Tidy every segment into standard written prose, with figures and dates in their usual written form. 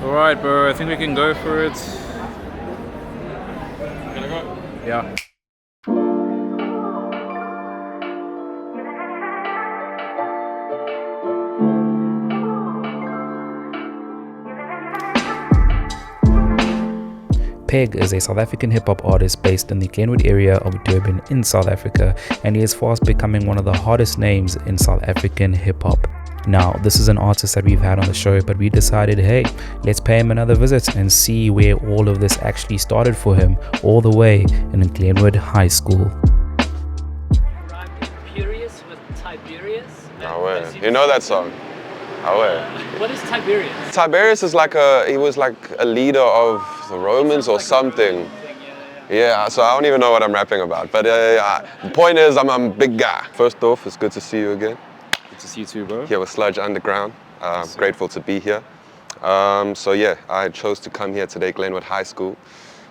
Alright, bro, I think we can go for it. Gonna go? Yeah. PEGG is a South African hip-hop artist based in the Glenwood area of Durban in South Africa, and he is fast becoming one of the hottest names in South African hip-hop. Now, this is an artist that we've had on the show, but we decided, hey, let's pay him another visit and see where all of this actually started for him, all the way in Glenwood High School. Furious with Tiberius. No way. You know that song? No way. What is Tiberius? Tiberius is he was like a leader of the Romans or something. Yeah, so I don't even know what I'm rapping about. But the point is, I'm a big guy. First off, it's good to see you again. Good to see you too, bro. Here with Sludge Underground. Grateful to be here. So yeah, I chose to come here today, Glenwood High School,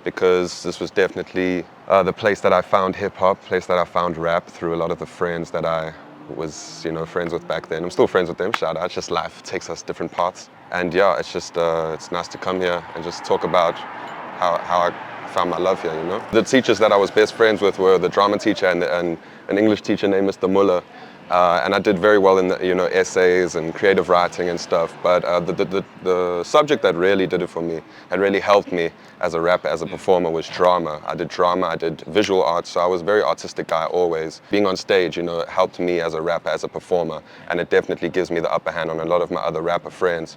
because this was definitely the place that I found hip-hop, place that I found rap through a lot of the friends that I was, friends with back then. I'm still friends with them, shout out. It's just life takes us different paths. And yeah, it's just, it's nice to come here and just talk about how I found my love here, The teachers that I was best friends with were the drama teacher and an English teacher named Mr. Muller. And I did very well in the, essays and creative writing and stuff. But the subject that really did it for me and really helped me as a rapper, as a performer, was drama. I did drama, I did visual arts, so I was a very artistic guy always. Being on stage, helped me as a rapper, as a performer, and it definitely gives me the upper hand on a lot of my other rapper friends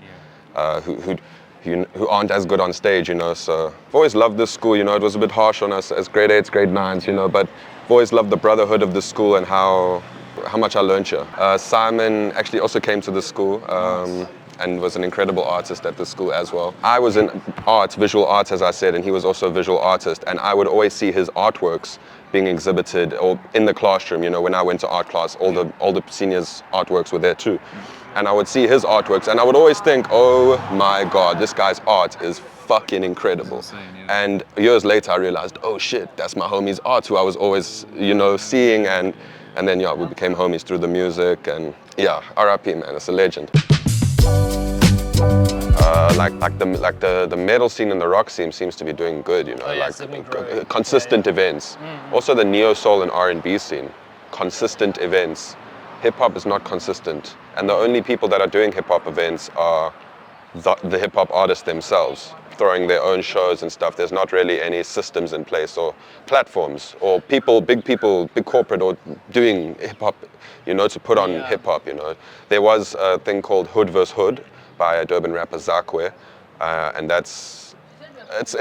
who aren't as good on stage, So I've always loved this school, It was a bit harsh on us as grade 8s, grade 9s, but I've always loved the brotherhood of the school and how much I learned here. Simon actually also came to the school and was an incredible artist at the school as well. I was in art, visual arts, as I said, and he was also a visual artist, and I would always see his artworks being exhibited or in the classroom, when I went to art class, all the seniors' artworks were there too. And I would see his artworks and I would always think, oh my God, this guy's art is fucking incredible. Insane, yeah. And years later I realized, oh shit, that's my homie's art who I was always, seeing, and then yeah, we became homies through the music, and yeah, R.I.P. man, it's a legend. The metal scene and the rock scene seems to be doing good, consistent events. Also the neo soul and R&B scene, consistent events. Hip hop is not consistent, and the only people that are doing hip hop events are the hip hop artists themselves, throwing their own shows and stuff. There's not really any systems in place or platforms or big corporate or doing hip hop, to put on hip hop, There was a thing called Hood vs. Hood by a Durban rapper, Zwane, and it's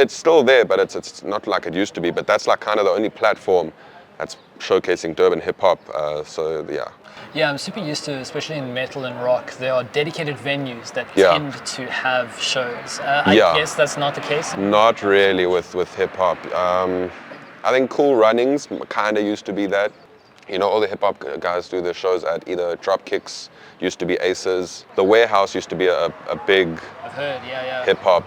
still there, but it's not like it used to be, but that's like kind of the only platform that's showcasing Durban hip hop, so yeah. Yeah, I'm super used to, especially in metal and rock, there are dedicated venues that tend to have shows. I guess that's not the case? Not really with hip hop. I think Cool Runnings kind of used to be that. All the hip hop guys do their shows at either Dropkicks, used to be Aces. The Warehouse used to be a big I've heard, hip hop,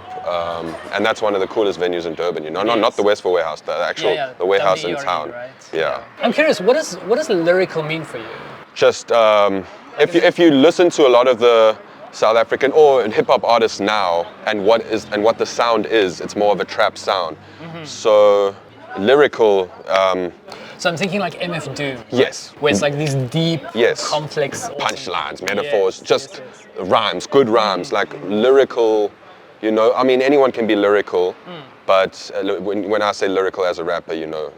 and that's one of the coolest venues in Durban. Not the Westford Warehouse, the actual the warehouse in town. Right? Yeah. I'm curious, what does lyrical mean for you? Just if you listen to a lot of the South African or hip hop artists now, and what the sound is, it's more of a trap sound. So lyrical. So I'm thinking like MF Doom. Yes. Where it's like these deep, complex punchlines, metaphors, just rhymes, good rhymes, like lyrical. Anyone can be lyrical, but when I say lyrical as a rapper, you know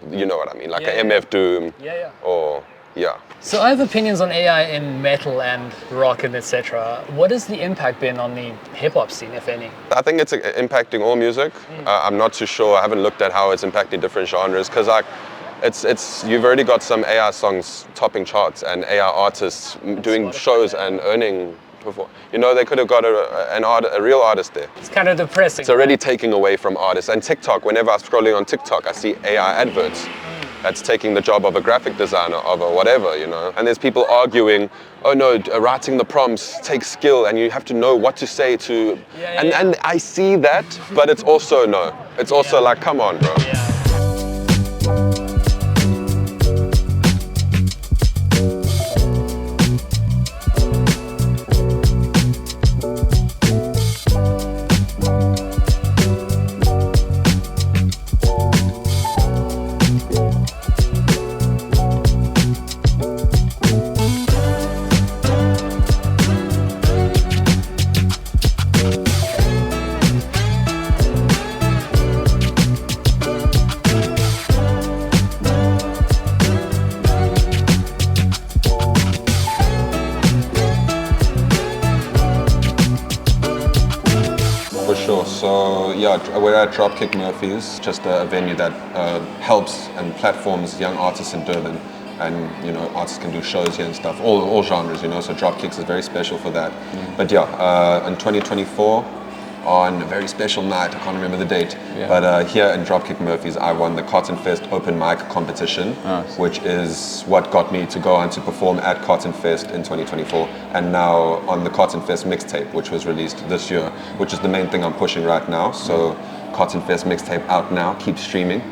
what I mean, like an MF Doom, or So I have opinions on AI in metal and rock and etc. What has the impact been on the hip hop scene, if any? I think it's impacting all music. I'm not too sure. I haven't looked at how it's impacting different genres, because you've already got some AI songs topping charts and AI artists doing shows and earning. They could have got a real artist there. It's kind of depressing. It's already taking away from artists. And TikTok, whenever I'm scrolling on TikTok, I see AI adverts. That's taking the job of a graphic designer, of a whatever, And there's people arguing, oh no, writing the prompts takes skill and you have to know what to say to... And I see that, but it's also no. It's also like, come on, bro. sure. So yeah, we're at Dropkick Murphy's, just a venue that helps and platforms young artists in Durban. And artists can do shows here and stuff, all genres, so Dropkicks is very special for that. But yeah, in 2024, on a very special night, I can't remember the date, but here in Dropkick Murphy's, I won the Cotton Fest open mic competition, which is what got me to go on to perform at Cotton Fest in 2024, and now on the Cotton Fest mixtape, which was released this year, which is the main thing I'm pushing right now. So Cotton Fest mixtape out now, keep streaming.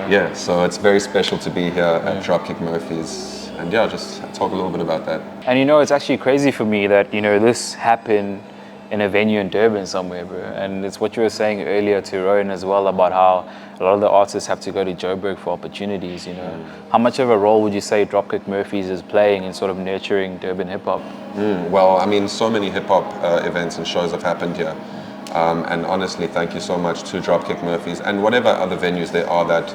Yeah, so it's very special to be here at Dropkick Murphy's, and just talk a little bit about that. And it's actually crazy for me that this happened in a venue in Durban somewhere, bro. And it's what you were saying earlier to Rowan as well about how a lot of the artists have to go to Joburg for opportunities, How much of a role would you say Dropkick Murphys is playing in sort of nurturing Durban hip-hop? Well, I mean, so many hip-hop events and shows have happened here. And honestly, thank you so much to Dropkick Murphys and whatever other venues there are that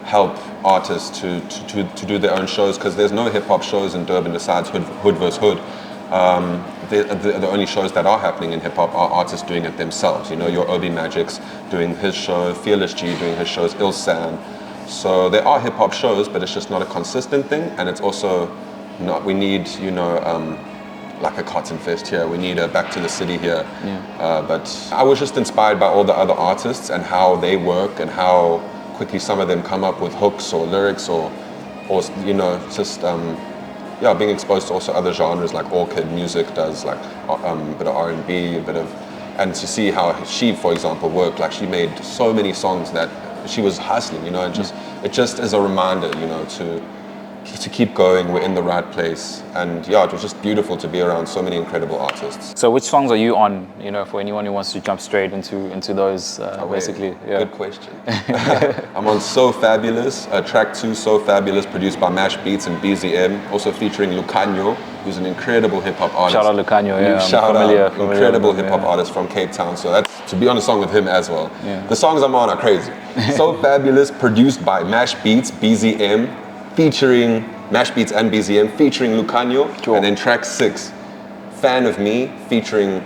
help artists to do their own shows, because there's no hip-hop shows in Durban besides Hood vs. Hood. The only shows that are happening in hip-hop are artists doing it themselves. Your Obi Magic's doing his show, Fearless G doing his shows, Ilsan. So there are hip-hop shows, but it's just not a consistent thing, and it's also not, we need, like a Cotton Fest here, we need a Back to the City here. But I was just inspired by all the other artists and how they work and how quickly some of them come up with hooks or lyrics or just being exposed to also other genres like Orchid Music does, like a bit of R&B, and to see how she, for example, worked. Like she made so many songs that she was hustling, it just is a reminder, to keep going. We're in the right place, and it was just beautiful to be around so many incredible artists. So which songs are you on, for anyone who wants to jump straight into those, basically? Good question. I'm on So Fabulous, track 2, So Fabulous, produced by Mash Beats and BZM, also featuring Luukhanyo, who's an incredible hip-hop artist. Shout out Luukhanyo, Shout out, incredible hip-hop artist from Cape Town, so that's to be on a song with him as well. The songs I'm on are crazy. So Fabulous, produced by Mash Beats, BZM, featuring Mash Beats and BZM, featuring Luukhanyo, and then track 6, Fan of Me, featuring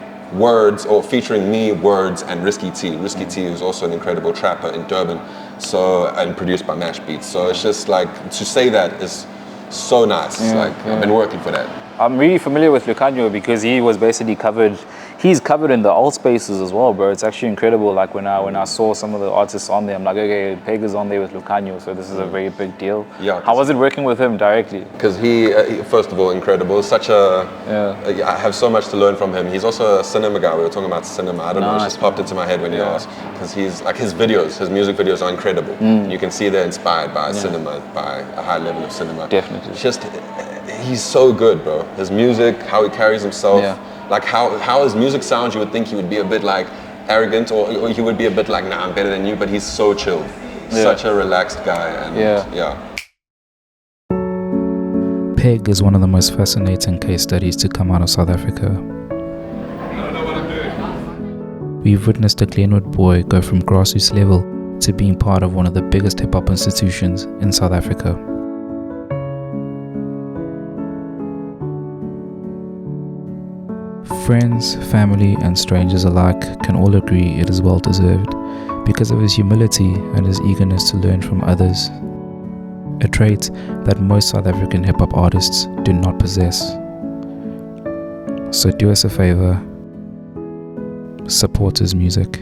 me, Words, and Risky T. Risky T is also an incredible trapper in Durban, and produced by Mash Beats. So it's just like, to say that is so nice. I've been working for that. I'm really familiar with Luukhanyo because he was basically he's covered in the alt spaces as well, bro. It's actually incredible. Like when I saw some of the artists on there, I'm like, okay, PEGG is on there with Luukhanyo, so this is a very big deal. Yeah. How was it working with him directly? Because he, first of all, incredible. I have so much to learn from him. He's also a cinema guy. We were talking about cinema. I don't know, it just popped into my head when you asked. Because he's like, his music videos are incredible. You can see they're inspired by cinema, by a high level of cinema. Definitely. It's just, he's so good, bro. His music, how he carries himself, like how his music sounds, you would think he would be a bit like arrogant, or he would be a bit like, nah, I'm better than you, but he's so chill. Such a relaxed guy, and PEGG is one of the most fascinating case studies to come out of South Africa. We've witnessed a Glenwood boy go from grassroots level to being part of one of the biggest hip-hop institutions in South Africa. Friends, family, and strangers alike can all agree it is well deserved because of his humility and his eagerness to learn from others, a trait that most South African hip-hop artists do not possess. So do us a favor, support his music.